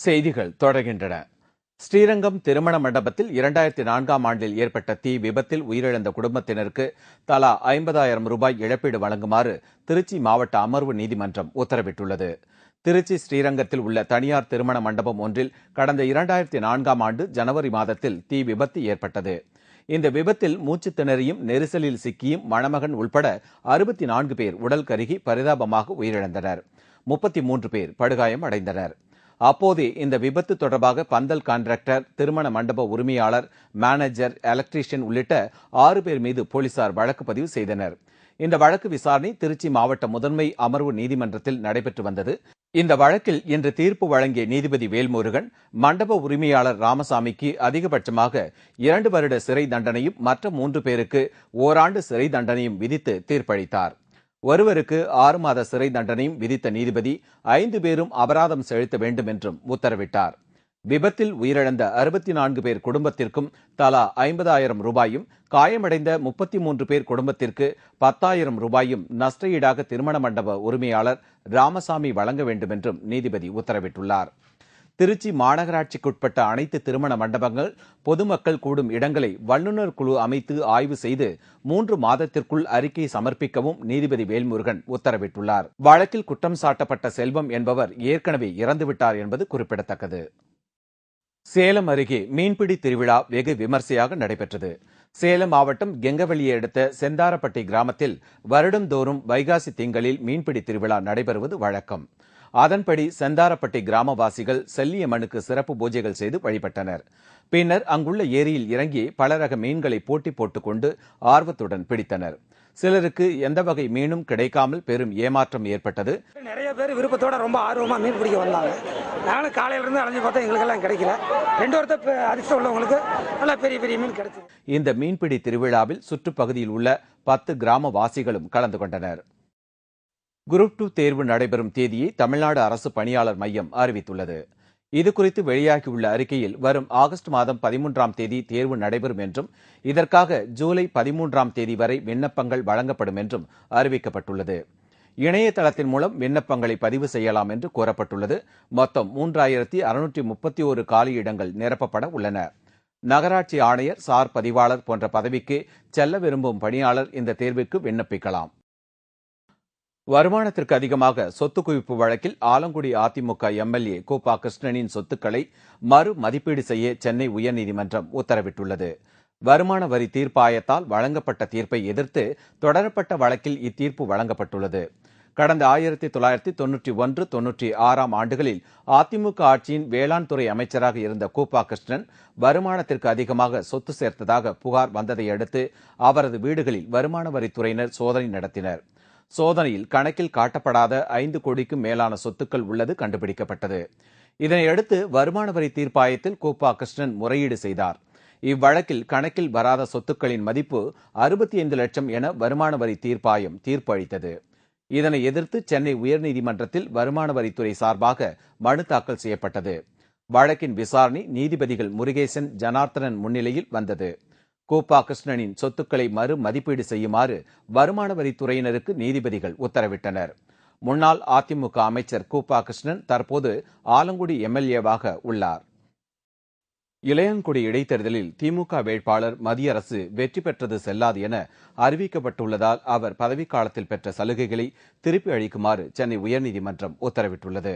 செய்திகள் தொடர்கின்றன. ஸ்ரீரங்கம் திருமண மண்டபத்தில் 2004ஆம் ஆண்டில் ஏற்பட்ட தீ விபத்தில் உயிரிழந்த குடும்பத்தினருக்கு தலா 50,000 ரூபாய் இழப்பீடு வழங்குமாறு திருச்சி மாவட்ட அமர்வு நீதிமன்றம் உத்தரவிட்டுள்ளது. திருச்சி ஸ்ரீரங்கத்தில் உள்ள தனியார் திருமண மண்டபம் ஒன்றில் கடந்த 2004ஆம் ஆண்டு ஜனவரி மாதத்தில் தீ விபத்து ஏற்பட்டது. இந்த விபத்தில் மூச்சு திணறியும் நெரிசலில் சிக்கியும் மணமகன் உள்பட 64 பேர் உடல் கருகி பரிதாபமாக உயிரிழந்தனர். 33 பேர் படுகாயம் அடைந்தனர். அப்போதே இந்த விபத்து தொடர்பாக பந்தல் கான்ட்ராக்டர், திருமண மண்டப உரிமையாளர், மேனேஜர், எலக்ட்ரீஷியன் உள்ளிட்ட 6 பேர் மீது போலீசார் வழக்கு பதிவு செய்தனர். இந்த வழக்கு விசாரணை திருச்சி மாவட்ட முதன்மை அமர்வு நீதிமன்றத்தில் நடைபெற்று வந்தது. இந்த வழக்கில் இன்று தீர்ப்பு வழங்கிய நீதிபதி வேல்முருகன், மண்டப உரிமையாளர் ராமசாமிக்கு அதிகபட்சமாக 2 வருட சிறை தண்டனையும் மற்ற 3 பேருக்கு ஓராண்டு சிறை தண்டனையும் விதித்து தீர்ப்பளித்தார். ஒருவருக்கு 6 மாத சிறை தண்டனையும் விதித்த நீதிபதி 5 பேரும் அபராதம் செலுத்த வேண்டும் என்றும் உத்தரவிட்டார். விபத்தில் உயிரிழந்த 64 பேர் குடும்பத்திற்கும் தலா 50,000 ரூபாயும், காயமடைந்த 33 பேர் குடும்பத்திற்கு 10,000 ரூபாயும் நஷ்டஈடாக திருமண மண்டப உரிமையாளர் ராமசாமி வழங்க வேண்டும் என்றும் நீதிபதி உத்தரவிட்டுள்ளார். திருச்சி மாநகராட்சிக்குட்பட்ட அனைத்து திருமண மண்டபங்கள், பொதுமக்கள் கூடும் இடங்களை வல்லுநர் குழு அமைத்து ஆய்வு செய்து 3 மாதத்திற்குள் அறிக்கை சமர்ப்பிக்கவும் நீதிபதி வேல்முருகன் உத்தரவிட்டுள்ளார். வழக்கில் குற்றம் சாட்டப்பட்ட செல்வம் என்பவர் ஏற்கனவே இறந்துவிட்டார் என்பது குறிப்பிடத்தக்கது. சேலம் அருகே மீன்பிடி திருவிழா வெகு விமர்சையாக நடைபெற்றது. சேலம் மாவட்டம் கெங்கவெளியை அடுத்த செந்தாரப்பட்டி கிராமத்தில் வருடந்தோறும் வைகாசி திங்களில் மீன்பிடி திருவிழா நடைபெறுவது வழக்கம். அதன்படி செந்தாரப்பட்டி கிராமவாசிகள் செல்லியம்மனுக்கு சிறப்பு பூஜைகள் செய்து வழிபட்டனர். பின்னர் அங்குள்ள ஏரியில் இறங்கி பல ரக மீன்களை போட்டி போட்டுக் கொண்டு ஆர்வத்துடன் பிடித்தனர். சிலருக்கு எந்த வகை மீனும் கிடைக்காமல் பெரும் ஏமாற்றம் ஏற்பட்டது. நிறைய பேர் விருப்பத்தோட ரொம்ப ஆர்வமா மீன் பிடிக்க வந்தாங்க. நானும் காலையில இருந்து அலைஞ்சு பார்த்தா எங்களுக்கெல்லாம் கிடைக்கல. 2 வருஷம் அதிர்ஷ்டம் உள்ளவங்களுக்கு நல்லா பெரிய பெரிய மீன் கிடைச்சது. இந்த மீன்பிடி திருவிழாவில் சுற்றுப்பகுதியில் உள்ள 10 கிராமவாசிகளும் கலந்து கொண்டனர். குரூப் 2 தேர்வு நடைபெறும் தேதியை தமிழ்நாடு அரசு பணியாளர் மையம் அறிவித்துள்ளது. இதுகுறித்து வெளியாகியுள்ள அறிக்கையில் வரும் ஆகஸ்ட் மாதம் 13ஆம் தேதி தேர்வு நடைபெறும் என்றும், இதற்காக ஜூலை 13ஆம் தேதி வரை விண்ணப்பங்கள் வழங்கப்படும் என்றும் அறிவிக்கப்பட்டுள்ளது. இணையதளத்தின் மூலம் விண்ணப்பங்களை பதிவு செய்யலாம் என்று கூறப்பட்டுள்ளது. மொத்தம் 3631 காலியிடங்கள் நிரப்பப்பட உள்ளன. நகராட்சி ஆணையர், சார் பதிவாளர் போன்ற பதவிக்கு செல்ல விரும்பும் பணியாளர் இந்த தேர்வுக்கு விண்ணப்பிக்கலாம். வருமானத்திற்கு அதிகமாக சொத்து குவிப்பு வழக்கில் ஆலங்குடி அதிமுக எம்எல்ஏ கூப்பா கிருஷ்ணனின் சொத்துக்களை மறு மதிப்பீடு செய்ய சென்னை உயர்நீதிமன்றம் உத்தரவிட்டுள்ளது. வருமான வரி தீர்ப்பாயத்தால் வழங்கப்பட்ட தீர்ப்பை எதிர்த்து தொடரப்பட்ட வழக்கில் இத்தீர்ப்பு வழங்கப்பட்டுள்ளது. கடந்த 1991-96ஆம் ஆண்டுகளில் அதிமுக ஆட்சியின் வேளாண் துறை அமைச்சராக இருந்த கூப்பா கிருஷ்ணன் வருமானத்திற்கு அதிகமாக சொத்து சேர்த்ததாக புகார் வந்ததை அடுத்து அவரது வீடுகளில் வருமான வரித்துறையினர் சோதனை நடத்தினர். சோதனையில் கணக்கில் காட்டப்படாத 5 கோடிக்கும் மேலான சொத்துக்கள் உள்ளது கண்டுபிடிக்கப்பட்டது. இதனையடுத்து வருமான வரி தீர்ப்பாயத்தில் கூப்பா கிருஷ்ணன் முறையீடு செய்தார். இவ்வழக்கில் கணக்கில் வராத சொத்துக்களின் மதிப்பு 65 லட்சம் என வருமான வரி தீர்ப்பாயம் தீர்ப்பு அளித்தது. இதனை எதிர்த்து சென்னை உயர்நீதிமன்றத்தில் வருமான வரித்துறை சார்பாக மனு தாக்கல் செய்யப்பட்டது. வழக்கின் விசாரணை நீதிபதிகள் முருகேசன், ஜனார்த்தனன் முன்னிலையில் வந்தது. கூப்பா கிருஷ்ணனின் சொத்துக்களை மறு மதிப்பீடு செய்யுமாறு வருமான வரித்துறையினருக்கு நீதிபதிகள் உத்தரவிட்டனர். முன்னாள் அதிமுக அமைச்சர் கூப்பா கிருஷ்ணன் தற்போது ஆலங்குடி எம்எல்ஏவாக உள்ளார். இளையான்குடி இடைத்தேர்தலில் திமுக வேட்பாளர் மத்திய அரசு வெற்றி பெற்றது செல்லாது என அறிவிக்கப்பட்டுள்ளதால் அவர் பதவிக்காலத்தில் பெற்ற சலுகைகளை திருப்பி அளிக்குமாறு சென்னை உயர்நீதிமன்றம் உத்தரவிட்டுள்ளது.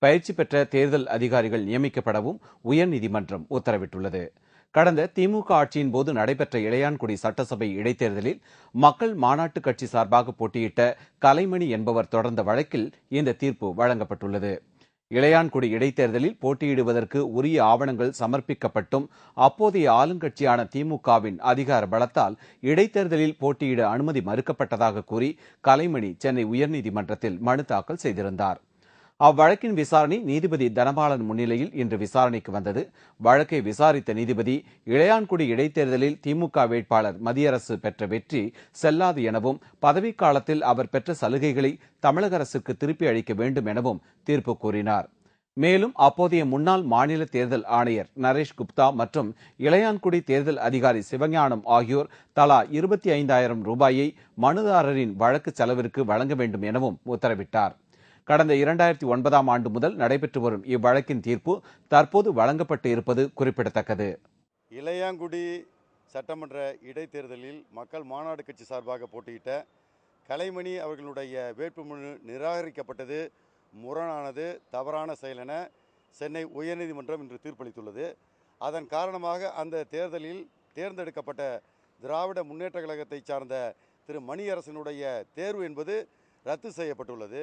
பயிற்சி பெற்ற தேர்தல் அதிகாரிகள் நியமிக்கப்படவும் உயர்நீதிமன்றம் உத்தரவிட்டுள்ளது. கடந்த திமுக ஆட்சியின் போது நடைபெற்ற இளையான்குடி சட்டசபை இடைத்தேர்தலில் மக்கள் மாநாட்டு கட்சி சார்பாக போட்டியிட்ட கலைமணி என்பவர் தொடர்ந்த வழக்கில் இந்த தீர்ப்பு வழங்கப்பட்டுள்ளது. இளையான்குடி இடைத்தேர்தலில் போட்டியிடுவதற்கு உரிய ஆவணங்கள் சமர்ப்பிக்கப்பட்டும் அப்போதைய ஆளுங்கட்சியான திமுகவின் அதிகார பலத்தால் இடைத்தேர்தலில் போட்டியிட அனுமதி மறுக்கப்பட்டதாக கூறி கலைமணி சென்னை உயர்நீதிமன்றத்தில் மனு தாக்கல் செய்திருந்தார். அவ்வழக்கின் விசாரணை நீதிபதி தனபாலன் முன்னிலையில் இன்று விசாரணைக்கு வந்தது. வழக்கை விசாரித்த நீதிபதி இளையான்குடி இடைத்தேர்தலில் திமுக வேட்பாளர் மத்திய அரசு பெற்ற வெற்றி செல்லாது எனவும், பதவிக்காலத்தில் அவர் பெற்ற சலுகைகளை தமிழக அரசுக்கு திருப்பி அளிக்க வேண்டும் எனவும் தீர்ப்பு கூறினார். மேலும் அப்போதைய முன்னாள் மாநில தேர்தல் ஆணையர் நரேஷ் குப்தா மற்றும் இளையான்குடி தேர்தல் அதிகாரி சிவஞானம் ஆகியோர் தலா 25,000 ரூபாயை மனுதாரரின் வழக்கு செலவிற்கு வழங்க வேண்டும் எனவும் உத்தரவிட்டார். கடந்த 2009ஆம் ஆண்டு முதல் நடைபெற்று வரும் இவ்வழக்கின் தீர்ப்பு தற்போது வழங்கப்பட்டு இருப்பது குறிப்பிடத்தக்கது. இளையாங்குடி சட்டமன்ற இடைத்தேர்தலில் மக்கள் மாநாடு கட்சி சார்பாக போட்டியிட்ட கலைமணி அவர்களுடைய வேட்புமனு நிராகரிக்கப்பட்டது முரணானது, தவறான செயல் என சென்னை உயர்நீதிமன்றம் இன்று தீர்ப்பளித்துள்ளது. அதன் காரணமாக அந்த தேர்தலில் தேர்ந்தெடுக்கப்பட்ட திராவிட முன்னேற்ற கழகத்தை சார்ந்த திரு மணியரசனுடைய தேர்வு என்பது ரத்து செய்யப்பட்டுள்ளது.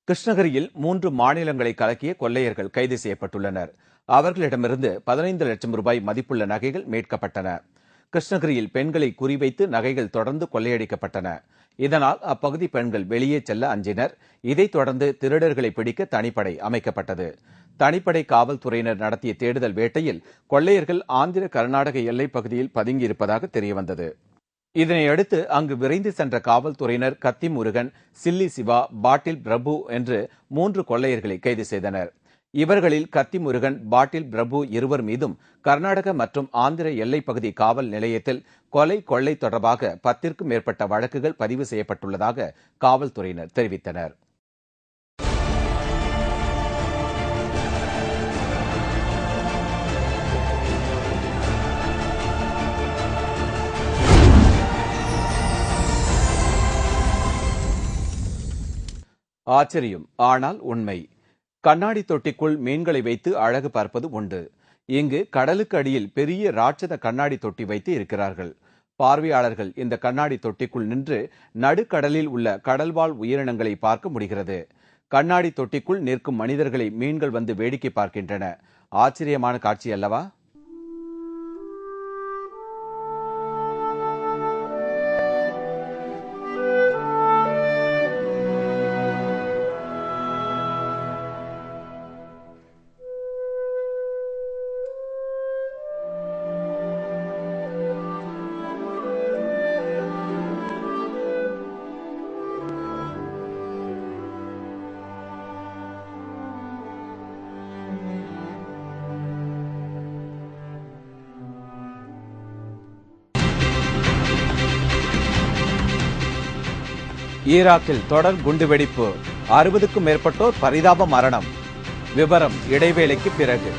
கிருஷ்ணகிரியில் 3 மாநிலங்களை கலக்கிய கொள்ளையர்கள் கைது செய்யப்பட்டுள்ளனர். அவர்களிடமிருந்து 15 லட்சம் ரூபாய் மதிப்புள்ள நகைகள் மீட்கப்பட்டன. கிருஷ்ணகிரியில் பெண்களை குறிவைத்து நகைகள் தொடர்ந்து கொள்ளையடிக்கப்பட்டன. இதனால் அப்பகுதி பெண்கள் வெளியே செல்ல அஞ்சினர். இதைத் தொடர்ந்து திருடர்களை பிடிக்க தனிப்படை அமைக்கப்பட்டது. தனிப்படை காவல்துறையினர் நடத்திய தேடுதல் வேட்டையில் கொள்ளையர்கள் ஆந்திர கர்நாடக எல்லைப் பகுதியில் பதுங்கியிருப்பதாக தெரியவந்தது. இதனையடுத்து அங்கு விரைந்து சென்ற காவல்துறையினர் கத்தி முருகன், சில்லி சிவா, பாட்டில் பிரபு என்று 3 கொள்ளையர்களை கைது செய்தனர். இவர்களில் கத்தி முருகன், பாட்டில் பிரபு இருவர் மீதும் கர்நாடக மற்றும் ஆந்திர எல்லைப் பகுதி காவல் நிலையத்தில் கொலை, கொள்ளை தொடர்பாக 10க்கும் மேற்பட்ட வழக்குகள் பதிவு செய்யப்பட்டுள்ளதாக காவல்துறையினர் தெரிவித்தனர். ஆச்சரியம், ஆனால் உண்மை. கண்ணாடி தொட்டிக்குள் மீன்களை வைத்து அழகு பார்ப்பது உண்டு. இங்கு கடலுக்கு அடியில் பெரிய ராட்சத கண்ணாடி தொட்டி வைத்து இருக்கிறார்கள். பார்வையாளர்கள் இந்த கண்ணாடி தொட்டிக்குள் நின்று நடுக்கடலில் உள்ள கடல்வாழ் உயிரினங்களை பார்க்க முடிகிறது. கண்ணாடி தொட்டிக்குள் நிற்கும் மனிதர்களை மீன்கள் வந்து வேடிக்கை பார்க்கின்றன. ஆச்சரியமான காட்சி அல்லவா? ஈராக்கில் தொடர் குண்டுவெடிப்பு, 60க்கும் மேற்பட்டோர் பரிதாப மரணம். விவரம் இடைவேளைக்கு பிறகு.